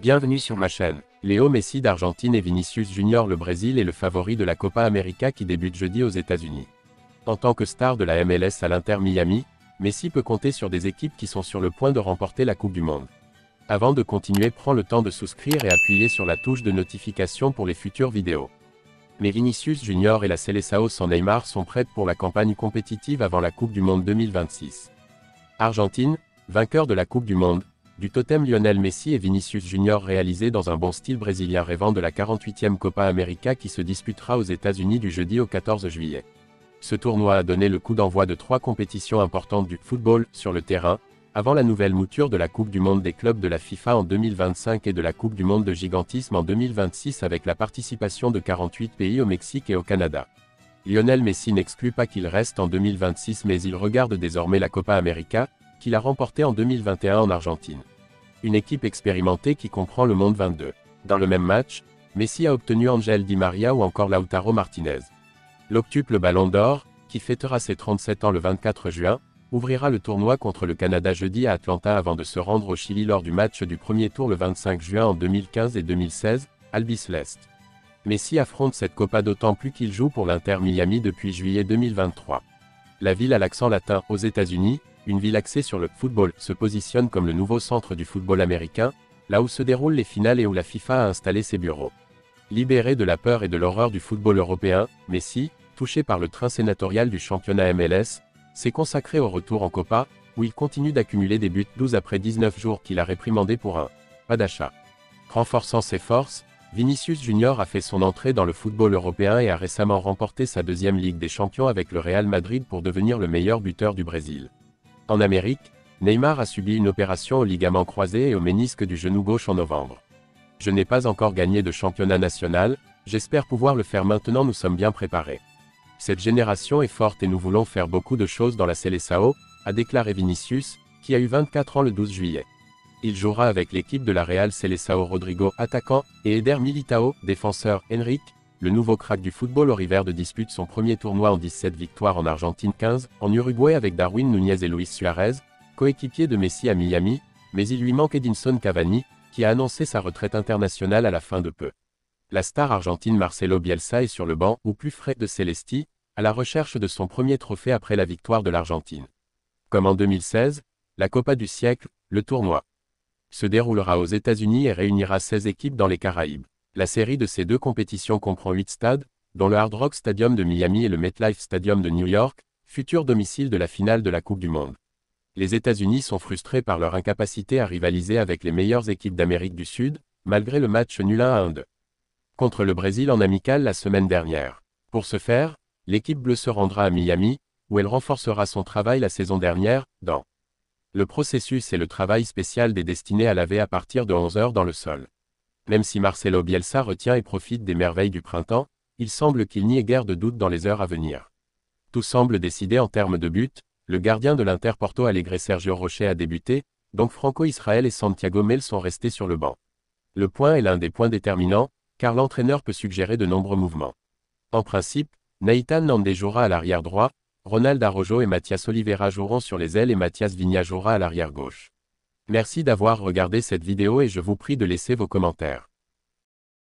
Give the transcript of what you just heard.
Bienvenue sur ma chaîne. Léo Messi d'Argentine et Vinicius Junior le Brésil est le favori de la Copa América qui débute jeudi aux États-Unis. En tant que star de la MLS à l'Inter Miami, Messi peut compter sur des équipes qui sont sur le point de remporter la Coupe du Monde. Avant de continuer, prends le temps de souscrire et appuyer sur la touche de notification pour les futures vidéos. Mais Vinicius Junior et la Seleção sans Neymar sont prêtes pour la campagne compétitive avant la Coupe du Monde 2026. Argentine, vainqueur de la Coupe du Monde, du totem Lionel Messi et Vinicius Junior réalisé dans un bon style brésilien rêvant de la 48e Copa América qui se disputera aux États-Unis du jeudi au 14 juillet. Ce tournoi a donné le coup d'envoi de 3 compétitions importantes du football sur le terrain, avant la nouvelle mouture de la Coupe du Monde des clubs de la FIFA en 2025 et de la Coupe du Monde de gigantisme en 2026 avec la participation de 48 pays au Mexique et au Canada. Lionel Messi n'exclut pas qu'il reste en 2026 mais il regarde désormais la Copa América, qu'il a remportée en 2021 en Argentine. Une équipe expérimentée qui comprend le monde 22. Dans le même match, Messi a obtenu Ángel Di María ou encore Lautaro Martinez. L'octuple Ballon d'Or, qui fêtera ses 37 ans le 24 juin, ouvrira le tournoi contre le Canada jeudi à Atlanta avant de se rendre au Chili lors du match du premier tour le 25 juin en 2015 et 2016, Albiceleste. Messi affronte cette Copa d'autant plus qu'il joue pour l'Inter Miami depuis juillet 2023. La ville à l'accent latin aux États-Unis, une ville axée sur le football, se positionne comme le nouveau centre du football américain, là où se déroulent les finales et où la FIFA a installé ses bureaux. Libéré de la peur et de l'horreur du football européen, Messi, touché par le train sénatorial du championnat MLS, s'est consacré au retour en Copa, où il continue d'accumuler des buts 12 après 19 jours qu'il a réprimandé pour un pas d'achat. Renforçant ses forces, Vinicius Junior a fait son entrée dans le football européen et a récemment remporté sa deuxième Ligue des Champions avec le Real Madrid pour devenir le meilleur buteur du Brésil. En Amérique, Neymar a subi une opération au ligament croisé et au ménisque du genou gauche en novembre. Je n'ai pas encore gagné de championnat national, j'espère pouvoir le faire maintenant, nous sommes bien préparés. Cette génération est forte et nous voulons faire beaucoup de choses dans la Seleção, a déclaré Vinicius, qui a eu 24 ans le 12 juillet. Il jouera avec l'équipe de la Real Seleção Rodrigo, attaquant, et Éder Militão, défenseur. Henrique, le nouveau crack du football oriverde dispute son premier tournoi en 17 victoires en Argentine 15, en Uruguay avec Darwin Núñez et Luis Suarez, coéquipier de Messi à Miami, mais il lui manque Edinson Cavani, qui a annoncé sa retraite internationale à la fin de peu. La star argentine Marcelo Bielsa est sur le banc, ou plus frais de Celesti, à la recherche de son premier trophée après la victoire de l'Argentine. Comme en 2016, la Copa du siècle, le tournoi, se déroulera aux États-Unis et réunira 16 équipes dans les Caraïbes. La série de ces deux compétitions comprend 8 stades, dont le Hard Rock Stadium de Miami et le MetLife Stadium de New York, futur domicile de la finale de la Coupe du Monde. Les États-Unis sont frustrés par leur incapacité à rivaliser avec les meilleures équipes d'Amérique du Sud, malgré le match nul 1-2 contre le Brésil en amical la semaine dernière. Pour ce faire, l'équipe bleue se rendra à Miami, où elle renforcera son travail la saison dernière, dans le processus et le travail spécial des destinés à laver à partir de 11 heures dans le sol. Même si Marcelo Bielsa retient et profite des merveilles du printemps, il semble qu'il n'y ait guère de doute dans les heures à venir. Tout semble décidé en termes de but, le gardien de l'Inter Porto Alegre Sergio Rocher a débuté, donc Franco Israel et Santiago Mel sont restés sur le banc. Le point est l'un des points déterminants, car l'entraîneur peut suggérer de nombreux mouvements. En principe, Nathan Nandé jouera à l'arrière droit, Ronald Araujo et Mathias Oliveira joueront sur les ailes et Mathias Viña jouera à l'arrière gauche. Merci d'avoir regardé cette vidéo et je vous prie de laisser vos commentaires.